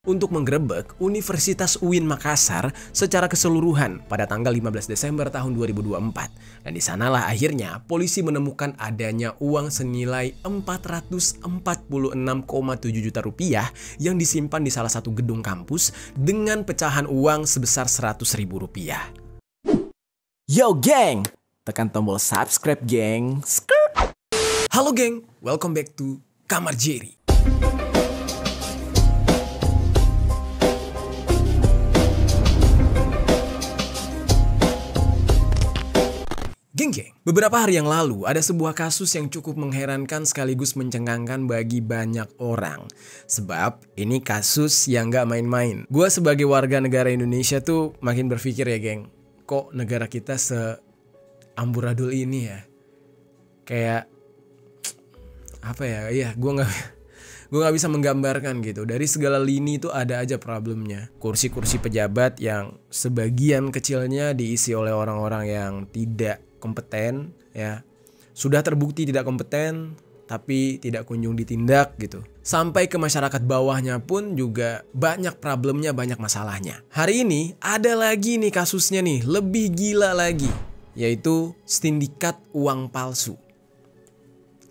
untuk menggerebek Universitas UIN Makassar secara keseluruhan pada tanggal 15 Desember tahun 2024. Dan di sanalah akhirnya polisi menemukan adanya uang senilai 446,7 juta rupiah yang disimpan di salah satu gedung kampus dengan pecahan uang sebesar 100.000 rupiah. Yo geng, tekan tombol subscribe geng. Halo geng, welcome back to Kamar Jerry. Geng, beberapa hari yang lalu ada sebuah kasus yang cukup mengherankan sekaligus mencengangkan bagi banyak orang. Sebab ini kasus yang gak main-main. Gue sebagai warga negara Indonesia tuh makin berpikir ya geng, kok negara kita seamburadul ini ya? Kayak apa ya? Iya, gue gak bisa menggambarkan gitu. Dari segala lini itu ada aja problemnya. Kursi-kursi pejabat yang sebagian kecilnya diisi oleh orang-orang yang tidak kompeten ya, sudah terbukti tidak kompeten tapi tidak kunjung ditindak gitu. Sampai ke masyarakat bawahnya pun juga banyak problemnya, banyak masalahnya. Hari ini ada lagi nih kasusnya nih, lebih gila lagi, yaitu sindikat uang palsu.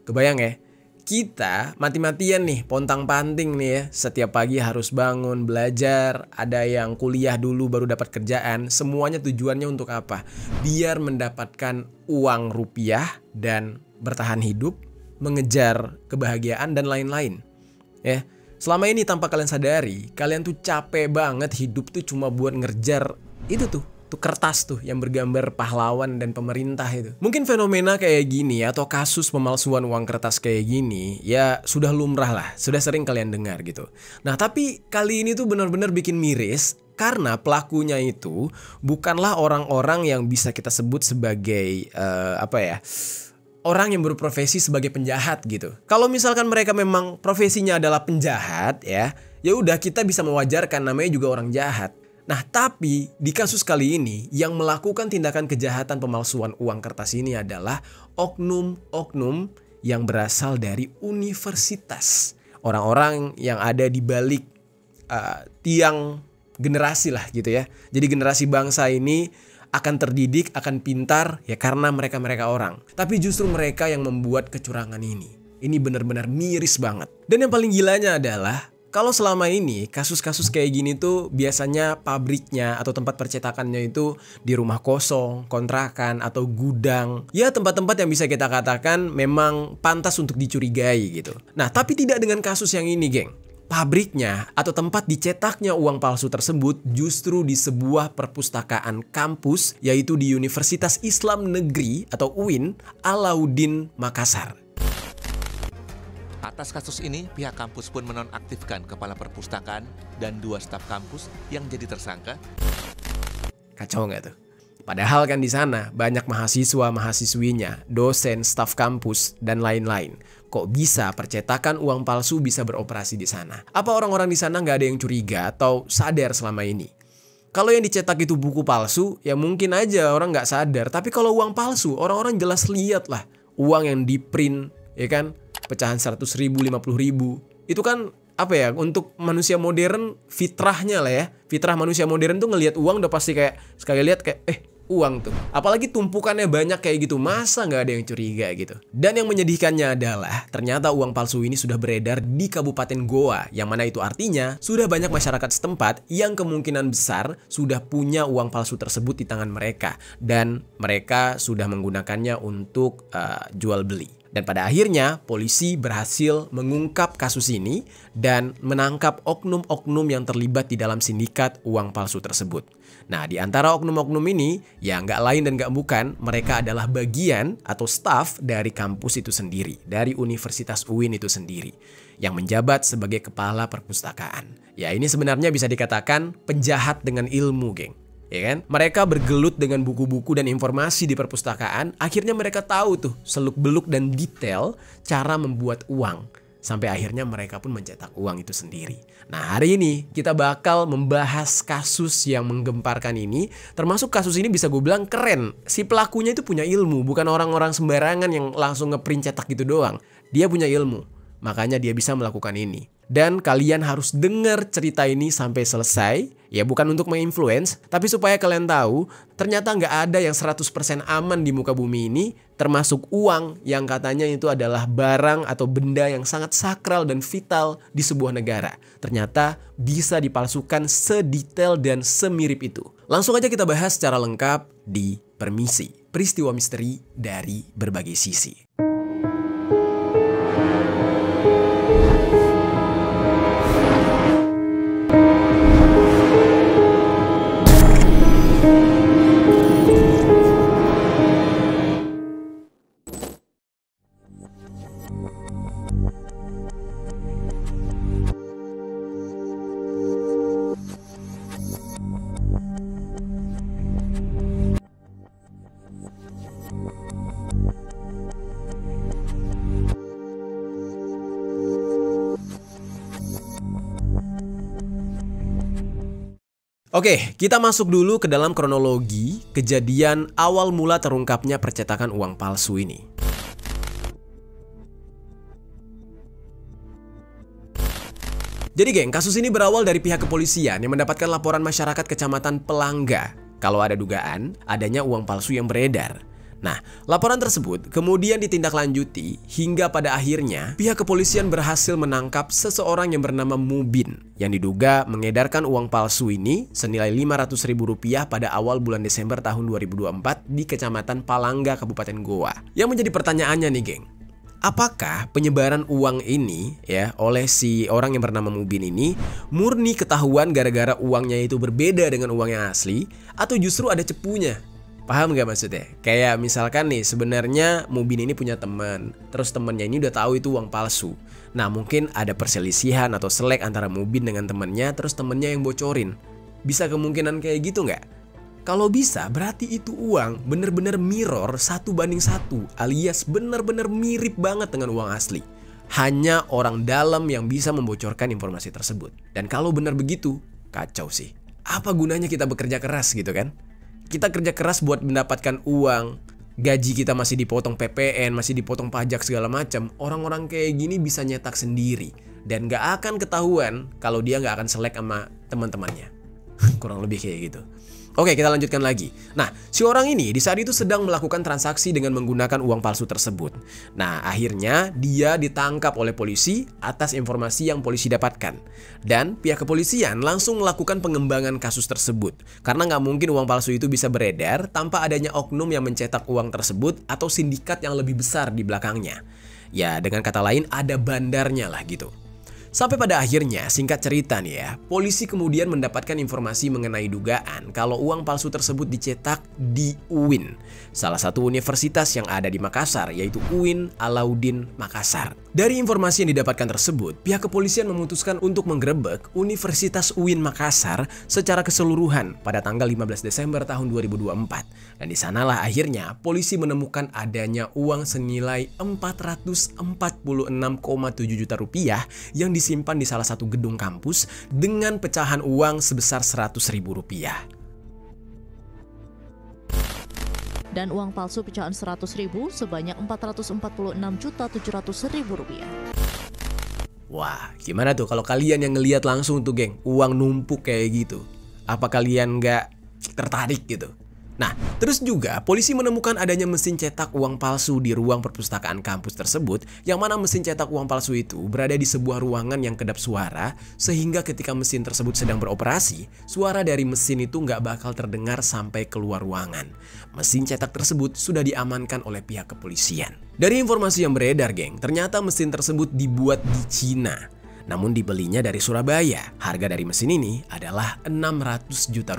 Kebayang ya, kita mati-matian nih, pontang-panting nih ya, setiap pagi harus bangun, belajar, ada yang kuliah dulu baru dapat kerjaan, semuanya tujuannya untuk apa? Biar mendapatkan uang rupiah dan bertahan hidup, mengejar kebahagiaan dan lain-lain. Ya, selama ini tanpa kalian sadari, kalian tuh capek banget hidup tuh cuma buat ngerjar itu tuh kertas tuh yang bergambar pahlawan dan pemerintah itu. Mungkin fenomena kayak gini atau kasus pemalsuan uang kertas kayak gini ya sudah lumrah lah, sudah sering kalian dengar gitu. Nah tapi kali ini tuh benar-benar bikin miris karena pelakunya itu bukanlah orang-orang yang bisa kita sebut sebagai orang yang berprofesi sebagai penjahat gitu. Kalau misalkan mereka memang profesinya adalah penjahat ya udah kita bisa mewajarkan, namanya juga orang jahat. Nah tapi di kasus kali ini yang melakukan tindakan kejahatan pemalsuan uang kertas ini adalah oknum-oknum yang berasal dari universitas. Orang-orang yang ada di balik tiang generasi lah gitu ya. Jadi generasi bangsa ini akan terdidik, akan pintar ya karena mereka-mereka orang. Tapi justru mereka yang membuat kecurangan ini. Ini benar-benar miris banget. Dan yang paling gilanya adalah kalau selama ini kasus-kasus kayak gini tuh biasanya pabriknya atau tempat percetakannya itu di rumah kosong, kontrakan, atau gudang. Ya tempat-tempat yang bisa kita katakan memang pantas untuk dicurigai gitu. Nah tapi tidak dengan kasus yang ini geng. Pabriknya atau tempat dicetaknya uang palsu tersebut justru di sebuah perpustakaan kampus, yaitu di Universitas Islam Negeri atau UIN Alauddin Makassar. Atas kasus ini, pihak kampus pun menonaktifkan kepala perpustakaan dan 2 staf kampus yang jadi tersangka. Kacau nggak tuh? Padahal kan di sana banyak mahasiswa-mahasiswinya, dosen, staf kampus, dan lain-lain. Kok bisa percetakan uang palsu bisa beroperasi di sana? Apa orang-orang di sana nggak ada yang curiga atau sadar selama ini? Kalau yang dicetak itu buku palsu, ya mungkin aja orang nggak sadar. Tapi kalau uang palsu, orang-orang jelas lihat lah. Uang yang di print, ya kan? Pecahan 100.000, 50.000. Itu kan apa ya, untuk manusia modern fitrahnya lah ya. Fitrah manusia modern tuh ngelihat uang udah pasti kayak sekali lihat kayak uang tuh. Apalagi tumpukannya banyak kayak gitu, masa nggak ada yang curiga gitu. Dan yang menyedihkannya adalah ternyata uang palsu ini sudah beredar di Kabupaten Goa, yang mana itu artinya sudah banyak masyarakat setempat yang kemungkinan besar sudah punya uang palsu tersebut di tangan mereka dan mereka sudah menggunakannya untuk jual beli. Dan pada akhirnya polisi berhasil mengungkap kasus ini dan menangkap oknum-oknum yang terlibat di dalam sindikat uang palsu tersebut. Nah di antara oknum-oknum ini ya nggak lain dan nggak bukan, mereka adalah bagian atau staf dari kampus itu sendiri, dari Universitas UIN itu sendiri, yang menjabat sebagai kepala perpustakaan. Ya ini sebenarnya bisa dikatakan penjahat dengan ilmu geng. Ya kan? Mereka bergelut dengan buku-buku dan informasi di perpustakaan. Akhirnya mereka tahu tuh seluk-beluk dan detail cara membuat uang. Sampai akhirnya mereka pun mencetak uang itu sendiri. Nah hari ini kita bakal membahas kasus yang menggemparkan ini. Termasuk kasus ini bisa gue bilang keren. Si pelakunya itu punya ilmu, bukan orang-orang sembarangan yang langsung ngeprint cetak gitu doang. Dia punya ilmu, makanya dia bisa melakukan ini. Dan kalian harus dengar cerita ini sampai selesai. Ya bukan untuk menginfluence, tapi supaya kalian tahu ternyata nggak ada yang 100% aman di muka bumi ini, termasuk uang yang katanya itu adalah barang atau benda yang sangat sakral dan vital di sebuah negara. Ternyata bisa dipalsukan sedetail dan semirip itu. Langsung aja kita bahas secara lengkap di Permisi, peristiwa misteri dari berbagai sisi. Oke, kita masuk dulu ke dalam kronologi kejadian awal mula terungkapnya percetakan uang palsu ini. Jadi geng, kasus ini berawal dari pihak kepolisian yang mendapatkan laporan masyarakat Kecamatan Pelangga kalau ada dugaan adanya uang palsu yang beredar. Nah, laporan tersebut kemudian ditindaklanjuti hingga pada akhirnya pihak kepolisian berhasil menangkap seseorang yang bernama Mubin yang diduga mengedarkan uang palsu ini senilai Rp500.000 pada awal bulan Desember tahun 2024 di Kecamatan Palangga, Kabupaten Goa. Yang menjadi pertanyaannya nih geng, apakah penyebaran uang ini ya oleh si orang yang bernama Mubin ini murni ketahuan gara-gara uangnya itu berbeda dengan uang yang asli, atau justru ada cepunya? Paham gak maksudnya? Kayak misalkan nih, sebenarnya Mubin ini punya teman, terus temennya ini udah tahu itu uang palsu. Nah mungkin ada perselisihan atau selek antara Mubin dengan temennya, terus temennya yang bocorin. Bisa kemungkinan kayak gitu nggak? Kalau bisa, berarti itu uang bener-bener mirror 1:1, alias bener-bener mirip banget dengan uang asli. Hanya orang dalam yang bisa membocorkan informasi tersebut. Dan kalau bener begitu, kacau sih. Apa gunanya kita bekerja keras gitu kan? Kita kerja keras buat mendapatkan uang, gaji kita masih dipotong PPN, masih dipotong pajak segala macam. Orang-orang kayak gini bisa nyetak sendiri dan gak akan ketahuan kalau dia gak akan selek sama teman-temannya. Kurang lebih kayak gitu. Oke, kita lanjutkan lagi. Nah, si orang ini di saat itu sedang melakukan transaksi dengan menggunakan uang palsu tersebut. Nah, akhirnya dia ditangkap oleh polisi atas informasi yang polisi dapatkan. Dan pihak kepolisian langsung melakukan pengembangan kasus tersebut. Karena nggak mungkin uang palsu itu bisa beredar tanpa adanya oknum yang mencetak uang tersebut atau sindikat yang lebih besar di belakangnya. Ya, dengan kata lain ada bandarnya lah gitu. Sampai pada akhirnya, singkat cerita nih ya, polisi kemudian mendapatkan informasi mengenai dugaan kalau uang palsu tersebut dicetak di UIN, salah satu universitas yang ada di Makassar, yaitu UIN Alauddin Makassar. Dari informasi yang didapatkan tersebut, pihak kepolisian memutuskan untuk menggerebek Universitas UIN Makassar secara keseluruhan pada tanggal 15 Desember tahun 2024. Dan di sanalah akhirnya polisi menemukan adanya uang senilai Rp446,7 juta yang disimpan di salah satu gedung kampus dengan pecahan uang sebesar Rp100.000. Dan uang palsu pecahan Rp100.000 sebanyak Rp446.700.000. Wah, gimana tuh kalau kalian yang ngelihat langsung tuh geng, uang numpuk kayak gitu? Apa kalian nggak tertarik gitu? Nah, terus juga polisi menemukan adanya mesin cetak uang palsu di ruang perpustakaan kampus tersebut, yang mana mesin cetak uang palsu itu berada di sebuah ruangan yang kedap suara, sehingga ketika mesin tersebut sedang beroperasi, suara dari mesin itu nggak bakal terdengar sampai keluar ruangan. Mesin cetak tersebut sudah diamankan oleh pihak kepolisian. Dari informasi yang beredar geng, ternyata mesin tersebut dibuat di Cina, namun dibelinya dari Surabaya. Harga dari mesin ini adalah Rp600 juta.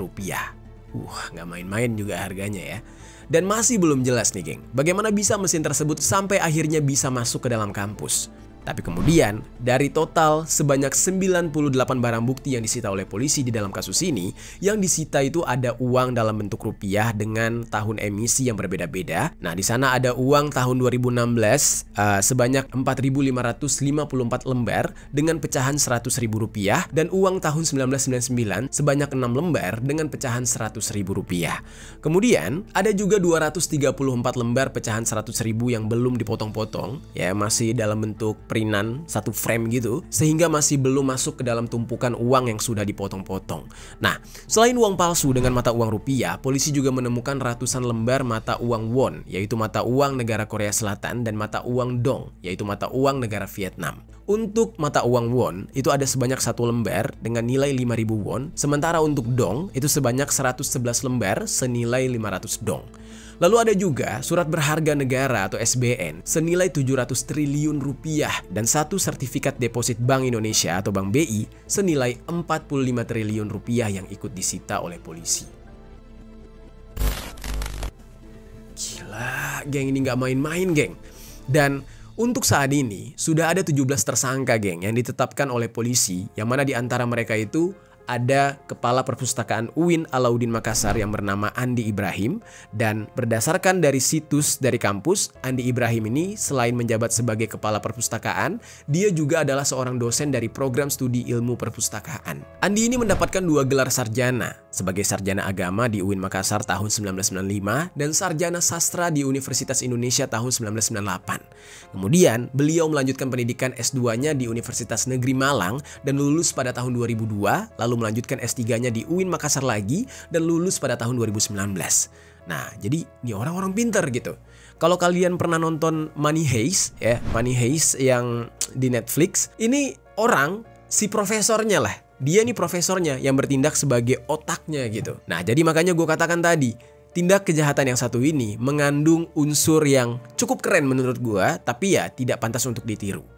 Nggak main-main juga harganya ya. Dan masih belum jelas nih geng, bagaimana bisa mesin tersebut sampai akhirnya bisa masuk ke dalam kampus. Tapi kemudian, dari total sebanyak 98 barang bukti yang disita oleh polisi di dalam kasus ini, yang disita itu ada uang dalam bentuk rupiah dengan tahun emisi yang berbeda-beda. Nah, di sana ada uang tahun 2016 sebanyak 4.554 lembar dengan pecahan Rp100.000 dan uang tahun 1999 sebanyak 6 lembar dengan pecahan Rp100.000. Kemudian, ada juga 234 lembar pecahan Rp100.000 yang belum dipotong-potong, ya masih dalam bentuk perinan, satu frame gitu, sehingga masih belum masuk ke dalam tumpukan uang yang sudah dipotong-potong. Nah, selain uang palsu dengan mata uang rupiah, polisi juga menemukan ratusan lembar mata uang won, yaitu mata uang negara Korea Selatan, dan mata uang dong, yaitu mata uang negara Vietnam. Untuk mata uang won, itu ada sebanyak 1 lembar dengan nilai 5.000 won, sementara untuk dong, itu sebanyak 111 lembar senilai 500 dong. Lalu ada juga surat berharga negara atau SBN senilai 700 triliun rupiah dan 1 sertifikat deposit Bank Indonesia atau Bank BI senilai 45 triliun rupiah yang ikut disita oleh polisi. Gila, geng, ini nggak main-main, geng. Dan untuk saat ini sudah ada 17 tersangka, geng, yang ditetapkan oleh polisi, yang mana di antara mereka itu ada Kepala Perpustakaan UIN Alauddin Makassar yang bernama Andi Ibrahim. Dan berdasarkan dari situs dari kampus, Andi Ibrahim ini selain menjabat sebagai Kepala Perpustakaan, dia juga adalah seorang dosen dari program studi ilmu perpustakaan. Andi ini mendapatkan 2 gelar sarjana, sebagai sarjana agama di UIN Makassar tahun 1995 dan sarjana sastra di Universitas Indonesia tahun 1998. Kemudian beliau melanjutkan pendidikan S2-nya di Universitas Negeri Malang dan lulus pada tahun 2002, lalu melanjutkan S3-nya di UIN Makassar lagi dan lulus pada tahun 2019. Nah, jadi ini orang-orang pintar gitu. Kalau kalian pernah nonton Money Heist, ya, Money Heist yang di Netflix, ini orang, si profesornya lah. Dia nih profesornya yang bertindak sebagai otaknya gitu. Nah, jadi makanya gue katakan tadi, tindak kejahatan yang satu ini mengandung unsur yang cukup keren menurut gue, tapi ya tidak pantas untuk ditiru.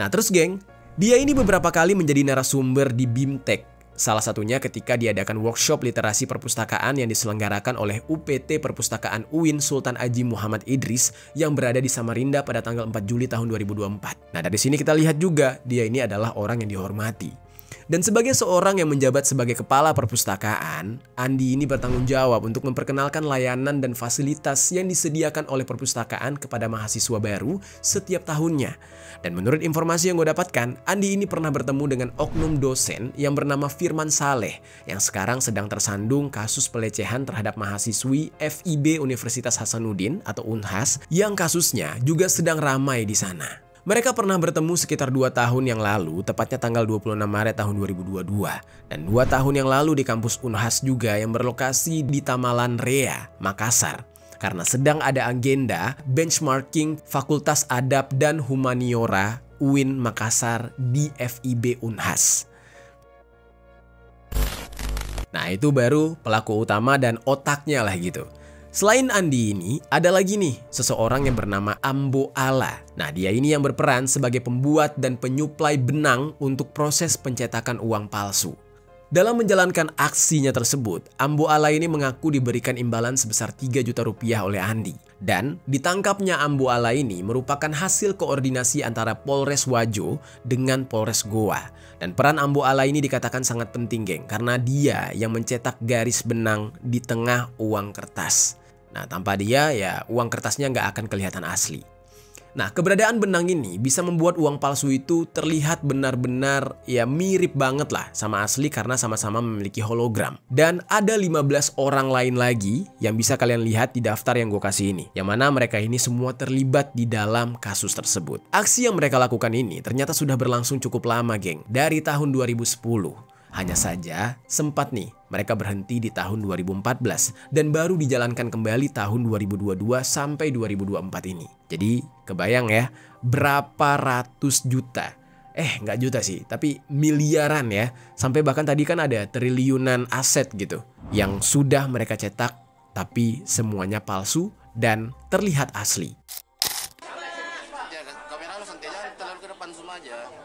Nah, terus geng, dia ini beberapa kali menjadi narasumber di BIMTEK. Salah satunya ketika diadakan workshop literasi perpustakaan yang diselenggarakan oleh UPT Perpustakaan UIN Sultan Haji Muhammad Idris yang berada di Samarinda pada tanggal 4 Juli tahun 2024. Nah, dari sini kita lihat juga dia ini adalah orang yang dihormati. Dan sebagai seorang yang menjabat sebagai kepala perpustakaan, Andi ini bertanggung jawab untuk memperkenalkan layanan dan fasilitas yang disediakan oleh perpustakaan kepada mahasiswa baru setiap tahunnya. Dan menurut informasi yang gue dapatkan, Andi ini pernah bertemu dengan oknum dosen yang bernama Firman Saleh yang sekarang sedang tersandung kasus pelecehan terhadap mahasiswi FIB Universitas Hasanuddin atau Unhas yang kasusnya juga sedang ramai di sana. Mereka pernah bertemu sekitar 2 tahun yang lalu, tepatnya tanggal 26 Maret tahun 2022. Dan 2 tahun yang lalu di kampus Unhas juga yang berlokasi di Tamalan Rea, Makassar. Karena sedang ada agenda benchmarking Fakultas Adab dan Humaniora UIN Makassar di FIB Unhas. Nah, itu baru pelaku utama dan otaknya lah gitu. Selain Andi ini, ada lagi nih seseorang yang bernama Ambo Ala. Nah, dia ini yang berperan sebagai pembuat dan penyuplai benang untuk proses pencetakan uang palsu. Dalam menjalankan aksinya tersebut, Ambo Ala ini mengaku diberikan imbalan sebesar 3 juta rupiah oleh Andi. Dan ditangkapnya Ambo Ala ini merupakan hasil koordinasi antara Polres Wajo dengan Polres Goa. Dan peran Ambo Ala ini dikatakan sangat penting, geng, karena dia yang mencetak garis benang di tengah uang kertas. Nah, tanpa dia ya uang kertasnya nggak akan kelihatan asli. Nah, keberadaan benang ini bisa membuat uang palsu itu terlihat benar-benar ya mirip banget lah sama asli karena sama-sama memiliki hologram. Dan ada 15 orang lain lagi yang bisa kalian lihat di daftar yang gue kasih ini. Yang mana mereka ini semua terlibat di dalam kasus tersebut. Aksi yang mereka lakukan ini ternyata sudah berlangsung cukup lama, geng. Dari tahun 2010. Hanya saja sempat nih mereka berhenti di tahun 2014 dan baru dijalankan kembali tahun 2022 sampai 2024 ini. Jadi kebayang ya berapa ratus juta, nggak juta sih, tapi miliaran ya. Sampai bahkan tadi kan ada triliunan aset gitu yang sudah mereka cetak tapi semuanya palsu dan terlihat asli. Kamera lu santai aja, terlalu ke depan zoom aja.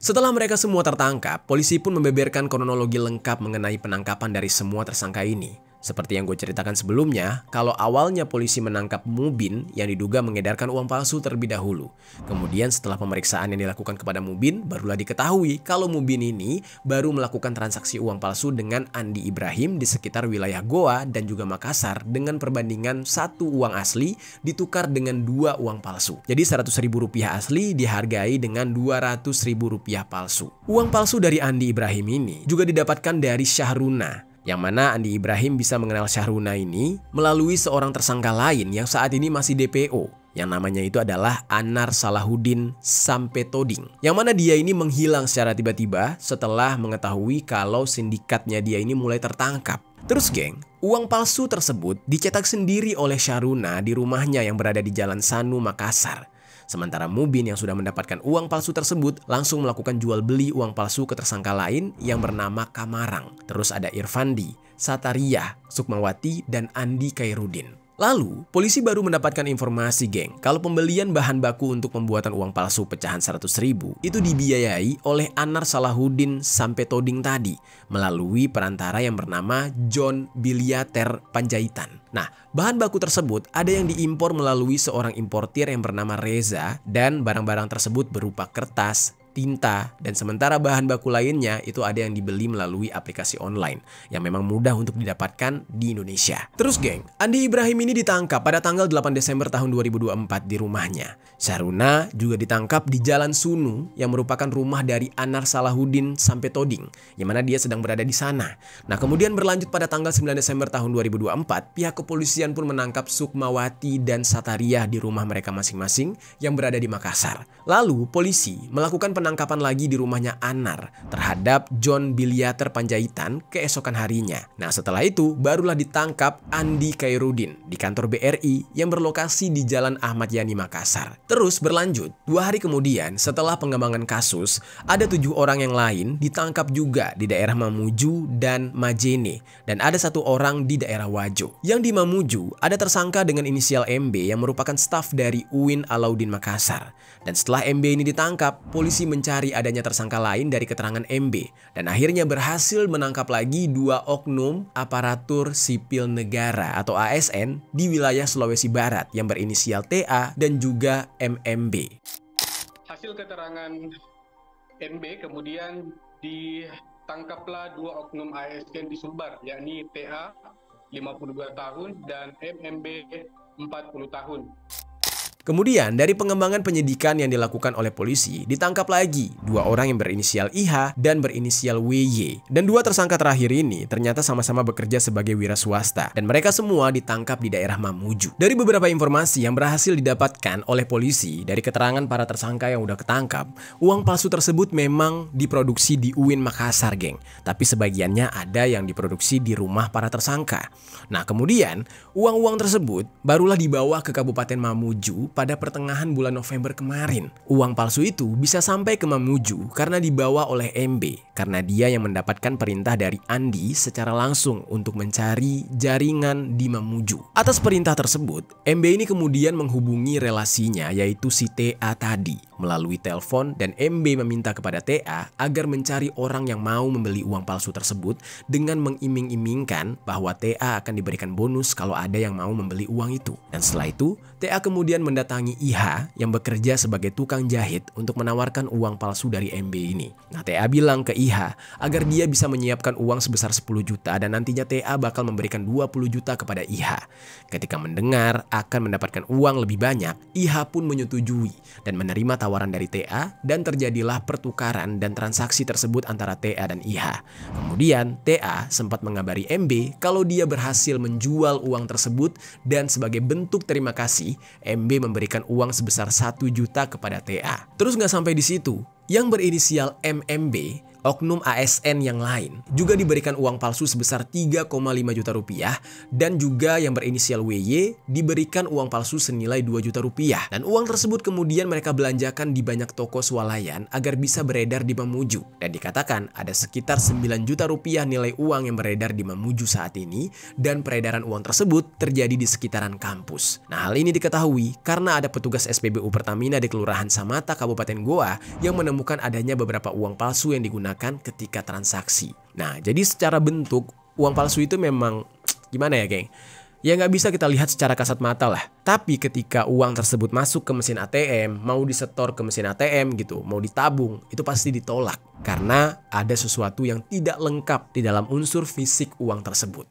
Setelah mereka semua tertangkap, polisi pun membeberkan kronologi lengkap mengenai penangkapan dari semua tersangka ini. Seperti yang gue ceritakan sebelumnya, kalau awalnya polisi menangkap Mubin yang diduga mengedarkan uang palsu terlebih dahulu. Kemudian setelah pemeriksaan yang dilakukan kepada Mubin, barulah diketahui kalau Mubin ini baru melakukan transaksi uang palsu dengan Andi Ibrahim di sekitar wilayah Goa dan juga Makassar dengan perbandingan 1 uang asli ditukar dengan 2 uang palsu. Jadi 100.000 rupiah asli dihargai dengan 200.000 rupiah palsu. Uang palsu dari Andi Ibrahim ini juga didapatkan dari Syahruna. Yang mana Andi Ibrahim bisa mengenal Syahruna ini melalui seorang tersangka lain yang saat ini masih DPO. Yang namanya itu adalah Anar Salahuddin Sampetoding. Yang mana dia ini menghilang secara tiba-tiba setelah mengetahui kalau sindikatnya dia ini mulai tertangkap. Terus geng, uang palsu tersebut dicetak sendiri oleh Syahruna di rumahnya yang berada di Jalan Sanu, Makassar. Sementara Mubin yang sudah mendapatkan uang palsu tersebut langsung melakukan jual beli uang palsu ke tersangka lain yang bernama Kamarang. Terus ada Irfandi, Satariah, Sukmawati, dan Andi Khairudin. Lalu, polisi baru mendapatkan informasi geng kalau pembelian bahan baku untuk pembuatan uang palsu pecahan 100.000 itu dibiayai oleh Anar Salahuddin Sampetoding tadi melalui perantara yang bernama John Biliater Panjaitan. Nah, bahan baku tersebut ada yang diimpor melalui seorang importir yang bernama Reza dan barang-barang tersebut berupa kertas, tinta, dan sementara bahan baku lainnya itu ada yang dibeli melalui aplikasi online yang memang mudah untuk didapatkan di Indonesia. Terus geng, Andi Ibrahim ini ditangkap pada tanggal 8 Desember tahun 2024 di rumahnya. Syahruna juga ditangkap di Jalan Sunu yang merupakan rumah dari Anar Salahuddin Sampetoding yang mana dia sedang berada di sana. Nah, kemudian berlanjut pada tanggal 9 Desember tahun 2024, pihak kepolisian pun menangkap Sukmawati dan Satariah di rumah mereka masing-masing yang berada di Makassar. Lalu, polisi melakukan penangkapan lagi di rumahnya Anar terhadap John Biliater Panjaitan keesokan harinya. Nah, setelah itu barulah ditangkap Andi Khairudin di kantor BRI yang berlokasi di Jalan Ahmad Yani, Makassar. Terus berlanjut, 2 hari kemudian setelah pengembangan kasus, ada 7 orang yang lain ditangkap juga di daerah Mamuju dan Majene, dan ada 1 orang di daerah Wajo. Yang di Mamuju ada tersangka dengan inisial MB yang merupakan staf dari UIN Alauddin Makassar. Dan setelah MB ini ditangkap, polisi mencari adanya tersangka lain dari keterangan MB dan akhirnya berhasil menangkap lagi 2 oknum aparatur sipil negara atau ASN di wilayah Sulawesi Barat yang berinisial TA dan juga MMB. Hasil keterangan MB kemudian ditangkaplah 2 oknum ASN di Sumbar, yakni TA 52 tahun dan MMB 40 tahun. Kemudian dari pengembangan penyidikan yang dilakukan oleh polisi, ditangkap lagi 2 orang yang berinisial IH dan berinisial WY. Dan 2 tersangka terakhir ini ternyata sama-sama bekerja sebagai wira swasta dan mereka semua ditangkap di daerah Mamuju. Dari beberapa informasi yang berhasil didapatkan oleh polisi dari keterangan para tersangka yang udah ketangkap, uang palsu tersebut memang diproduksi di UIN Makassar, geng. Tapi sebagiannya ada yang diproduksi di rumah para tersangka. Nah, kemudian uang-uang tersebut barulah dibawa ke Kabupaten Mamuju pada pertengahan bulan November kemarin. Uang palsu itu bisa sampai ke Mamuju karena dibawa oleh MB, karena dia yang mendapatkan perintah dari Andi secara langsung untuk mencari jaringan di Mamuju. Atas perintah tersebut, MB ini kemudian menghubungi relasinya yaitu si TA tadi melalui telepon dan MB meminta kepada TA agar mencari orang yang mau membeli uang palsu tersebut dengan mengiming-imingkan bahwa TA akan diberikan bonus kalau ada yang mau membeli uang itu. Dan setelah itu, TA kemudian mendatangi IH yang bekerja sebagai tukang jahit untuk menawarkan uang palsu dari MB ini. Nah, TA bilang ke IH agar dia bisa menyiapkan uang sebesar 10 juta dan nantinya TA bakal memberikan 20 juta kepada IH. Ketika mendengar akan mendapatkan uang lebih banyak, IH pun menyetujui dan menerima tawaran dari TA dan terjadilah pertukaran dan transaksi tersebut antara TA dan IH. Kemudian TA sempat mengabari MB kalau dia berhasil menjual uang tersebut dan sebagai bentuk terima kasih, MB memberikan uang sebesar 1 juta kepada TA. Terus nggak sampai di situ, yang berinisial MMB, oknum ASN yang lain juga diberikan uang palsu sebesar 3,5 juta rupiah dan juga yang berinisial WY diberikan uang palsu senilai 2 juta rupiah. Dan uang tersebut kemudian mereka belanjakan di banyak toko swalayan agar bisa beredar di Mamuju. Dan dikatakan ada sekitar 9 juta rupiah nilai uang yang beredar di Mamuju saat ini dan peredaran uang tersebut terjadi di sekitaran kampus. Nah, hal ini diketahui karena ada petugas SPBU Pertamina di Kelurahan Samata, Kabupaten Goa yang menemukan adanya beberapa uang palsu yang digunakan ketika transaksi. Nah, jadi secara bentuk uang palsu itu memang gimana ya, geng? Ya nggak bisa kita lihat secara kasat mata lah. Tapi ketika uang tersebut masuk ke mesin ATM, mau disetor ke mesin ATM gitu, mau ditabung, itu pasti ditolak. Karena ada sesuatu yang tidak lengkap di dalam unsur fisik uang tersebut.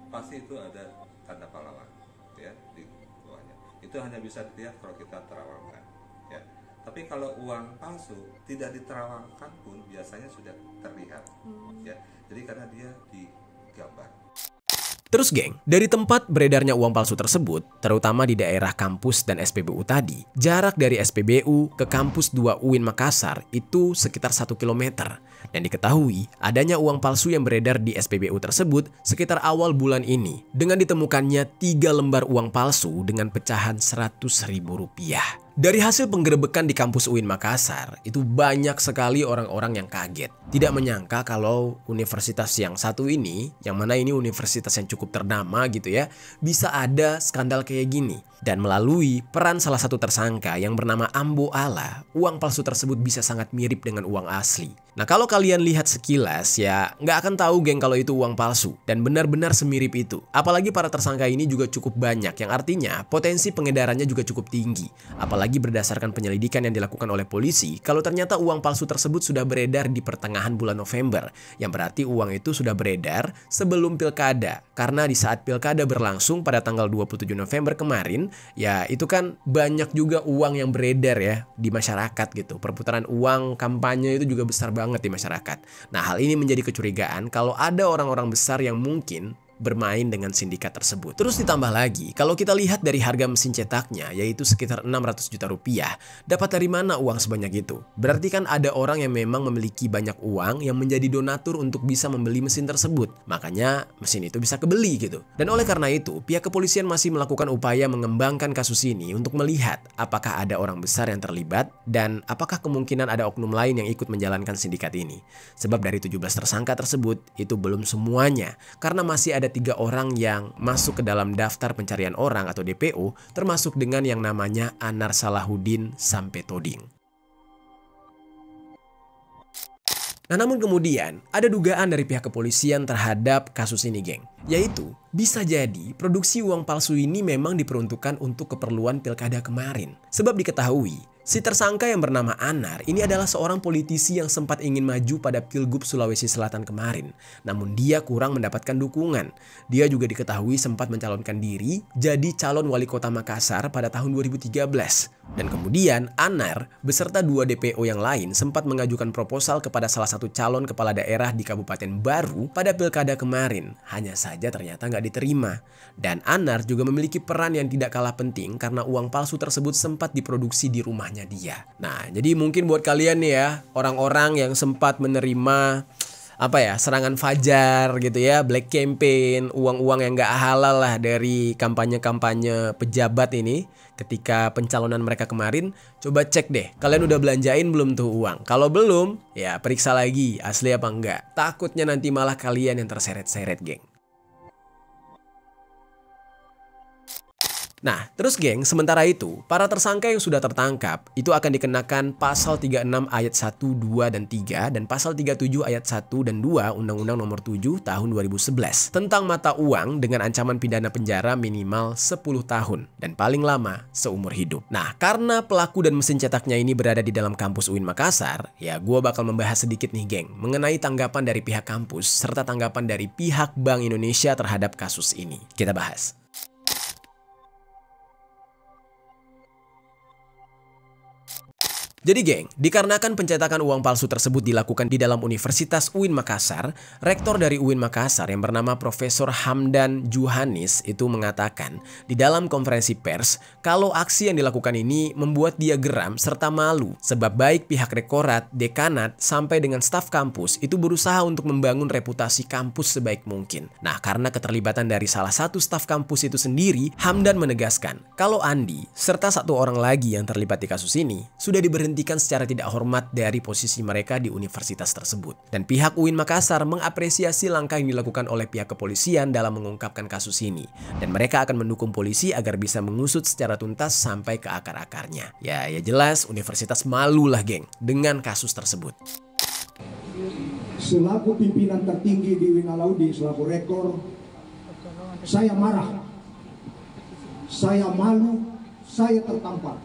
Pasti itu ada tanda pahlawan ya di bawahnya. Itu hanya bisa dilihat kalau kita terawangkan. Ya. Tapi kalau uang palsu tidak diterawangkan pun biasanya sudah terlihat. Ya. Jadi karena dia gambar. Terus geng, dari tempat beredarnya uang palsu tersebut, terutama di daerah kampus dan SPBU tadi, jarak dari SPBU ke kampus 2 UIN Makassar itu sekitar 1 km. Dan diketahui adanya uang palsu yang beredar di SPBU tersebut sekitar awal bulan ini dengan ditemukannya 3 lembar uang palsu dengan pecahan Rp100.000. Dari hasil penggerebekan di kampus UIN Makassar, itu banyak sekali orang-orang yang kaget. Tidak menyangka kalau universitas yang satu ini, yang mana ini universitas yang cukup ternama gitu ya, bisa ada skandal kayak gini. Dan melalui peran salah satu tersangka yang bernama Ambo Ala, uang palsu tersebut bisa sangat mirip dengan uang asli. Nah kalau kalian lihat sekilas ya nggak akan tahu geng kalau itu uang palsu. Dan benar-benar semirip itu. Apalagi para tersangka ini juga cukup banyak, yang artinya potensi pengedarannya juga cukup tinggi. Apalagi berdasarkan penyelidikan yang dilakukan oleh polisi, kalau ternyata uang palsu tersebut sudah beredar di pertengahan bulan November. Yang berarti uang itu sudah beredar sebelum pilkada. Karena di saat pilkada berlangsung pada tanggal 27 November kemarin, ya itu kan banyak juga uang yang beredar ya di masyarakat gitu. Perputaran uang kampanye itu juga besar banget di masyarakat. Nah hal ini menjadi kecurigaan kalau ada orang-orang besar yang mungkin bermain dengan sindikat tersebut. Terus ditambah lagi, kalau kita lihat dari harga mesin cetaknya, yaitu sekitar 600 juta rupiah, dapat dari mana uang sebanyak itu? Berarti kan ada orang yang memang memiliki banyak uang yang menjadi donatur untuk bisa membeli mesin tersebut. Makanya mesin itu bisa kebeli gitu. Dan oleh karena itu, pihak kepolisian masih melakukan upaya mengembangkan kasus ini untuk melihat apakah ada orang besar yang terlibat dan apakah kemungkinan ada oknum lain yang ikut menjalankan sindikat ini. Sebab dari 17 tersangka tersebut, itu belum semuanya, karena masih ada 3 orang yang masuk ke dalam daftar pencarian orang atau DPO, termasuk dengan yang namanya Anar Salahuddin Sampetoding. Nah namun kemudian ada dugaan dari pihak kepolisian terhadap kasus ini geng, yaitu bisa jadi produksi uang palsu ini memang diperuntukkan untuk keperluan pilkada kemarin. Sebab diketahui si tersangka yang bernama Anar ini adalah seorang politisi yang sempat ingin maju pada Pilgub Sulawesi Selatan kemarin. Namun dia kurang mendapatkan dukungan. Dia juga diketahui sempat mencalonkan diri jadi calon wali kota Makassar pada tahun 2013. Dan kemudian Anar beserta 2 DPO yang lain sempat mengajukan proposal kepada salah satu calon kepala daerah di Kabupaten Baru pada pilkada kemarin. Hanya saja ternyata nggak diterima. Dan Anar juga memiliki peran yang tidak kalah penting karena uang palsu tersebut sempat diproduksi di rumahnya dia. Nah, jadi mungkin buat kalian nih ya, orang-orang yang sempat menerima serangan fajar gitu ya, black campaign, uang-uang yang nggak halal lah dari kampanye-kampanye pejabat ini ketika pencalonan mereka kemarin, coba cek deh, kalian udah belanjain belum tuh uang? Kalau belum, ya periksa lagi asli apa enggak. Takutnya nanti malah kalian yang terseret-seret geng. Nah, terus geng, sementara itu, para tersangka yang sudah tertangkap itu akan dikenakan pasal 36 ayat 1, 2, dan 3 dan pasal 37 ayat 1 dan 2 Undang-Undang Nomor 7 Tahun 2011 tentang mata uang dengan ancaman pidana penjara minimal 10 tahun dan paling lama seumur hidup. Nah, karena pelaku dan mesin cetaknya ini berada di dalam kampus UIN Makassar, ya gua bakal membahas sedikit nih geng mengenai tanggapan dari pihak kampus serta tanggapan dari pihak Bank Indonesia terhadap kasus ini. Kita bahas. Jadi geng, dikarenakan pencetakan uang palsu tersebut dilakukan di dalam Universitas UIN Makassar, rektor dari UIN Makassar yang bernama Profesor Hamdan Juhanis itu mengatakan di dalam konferensi pers kalau aksi yang dilakukan ini membuat dia geram serta malu sebab baik pihak rektorat, dekanat, sampai dengan staf kampus itu berusaha untuk membangun reputasi kampus sebaik mungkin. Nah, karena keterlibatan dari salah satu staf kampus itu sendiri, Hamdan menegaskan kalau Andi serta 1 orang lagi yang terlibat di kasus ini sudah diberhentikan secara tidak hormat dari posisi mereka di universitas tersebut. Dan pihak UIN Makassar mengapresiasi langkah yang dilakukan oleh pihak kepolisian dalam mengungkapkan kasus ini. Dan mereka akan mendukung polisi agar bisa mengusut secara tuntas sampai ke akar-akarnya. Ya jelas universitas malu lah geng dengan kasus tersebut. Selaku pimpinan tertinggi di UIN Alaudi, selaku rektor, saya marah, saya malu, saya tertampar.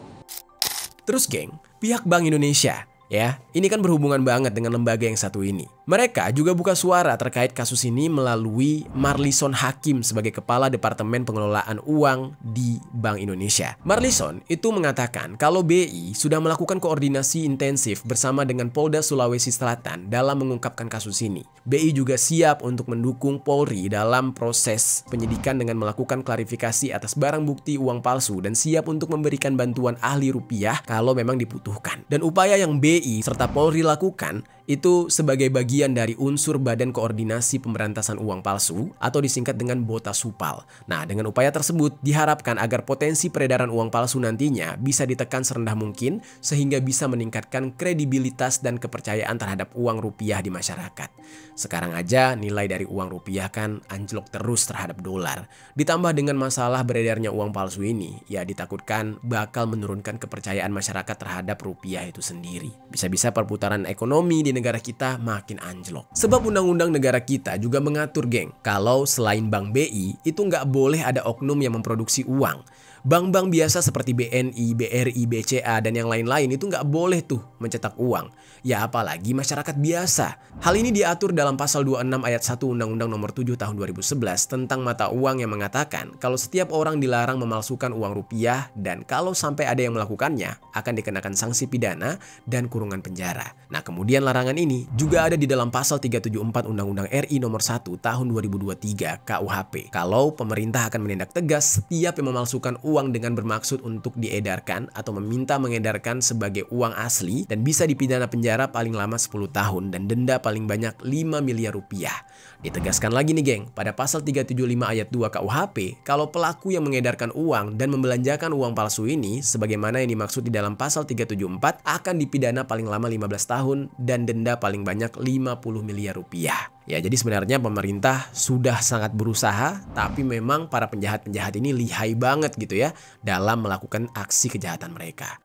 Terus geng, pihak Bank Indonesia Ya, ini kan berhubungan banget dengan lembaga yang satu ini. Mereka juga buka suara terkait kasus ini melalui Marlison Hakim sebagai Kepala Departemen Pengelolaan Uang di Bank Indonesia. Marlison itu mengatakan kalau BI sudah melakukan koordinasi intensif bersama dengan Polda Sulawesi Selatan dalam mengungkapkan kasus ini. BI juga siap untuk mendukung Polri dalam proses penyidikan dengan melakukan klarifikasi atas barang bukti uang palsu dan siap untuk memberikan bantuan ahli rupiah kalau memang dibutuhkan. Dan upaya yang BI serta Polri lakukan itu sebagai bagian dari unsur Badan Koordinasi Pemberantasan Uang Palsu atau disingkat dengan BOTASUPAL. Nah, dengan upaya tersebut diharapkan agar potensi peredaran uang palsu nantinya bisa ditekan serendah mungkin sehingga bisa meningkatkan kredibilitas dan kepercayaan terhadap uang rupiah di masyarakat. Sekarang aja nilai dari uang rupiah kan anjlok terus terhadap dolar. Ditambah dengan masalah beredarnya uang palsu ini, ya ditakutkan bakal menurunkan kepercayaan masyarakat terhadap rupiah itu sendiri. Bisa-bisa perputaran ekonomi di negara kita makin anjlok. Sebab undang-undang negara kita juga mengatur, geng, kalau selain Bank BI itu nggak boleh ada oknum yang memproduksi uang. Bank-bank biasa seperti BNI, BRI, BCA, dan yang lain-lain itu nggak boleh tuh mencetak uang. Ya apalagi masyarakat biasa. Hal ini diatur dalam pasal 26 ayat 1 Undang-Undang Nomor 7 Tahun 2011 tentang mata uang yang mengatakan kalau setiap orang dilarang memalsukan uang rupiah dan kalau sampai ada yang melakukannya akan dikenakan sanksi pidana dan kurungan penjara. Nah, kemudian larangan ini juga ada di dalam pasal 374 Undang-Undang RI Nomor 1 Tahun 2023 KUHP. Kalau pemerintah akan menindak tegas setiap yang memalsukan uang dengan bermaksud untuk diedarkan atau meminta mengedarkan sebagai uang asli dan bisa dipidana penjara paling lama 10 tahun dan denda paling banyak 5 miliar rupiah. Ditegaskan lagi nih geng, pada pasal 375 ayat 2 KUHP, kalau pelaku yang mengedarkan uang dan membelanjakan uang palsu ini sebagaimana yang dimaksud di dalam pasal 374 akan dipidana paling lama 15 tahun dan denda paling banyak 50 miliar rupiah. Ya, jadi sebenarnya pemerintah sudah sangat berusaha, tapi memang para penjahat-penjahat ini lihai banget gitu ya dalam melakukan aksi kejahatan mereka.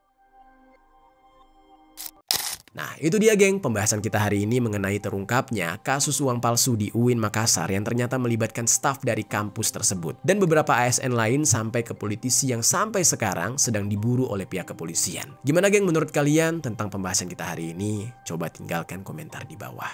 Nah, itu dia geng pembahasan kita hari ini mengenai terungkapnya kasus uang palsu di UIN Makassar yang ternyata melibatkan staf dari kampus tersebut. Dan beberapa ASN lain sampai ke politisi yang sampai sekarang sedang diburu oleh pihak kepolisian. Gimana geng menurut kalian tentang pembahasan kita hari ini? Coba tinggalkan komentar di bawah.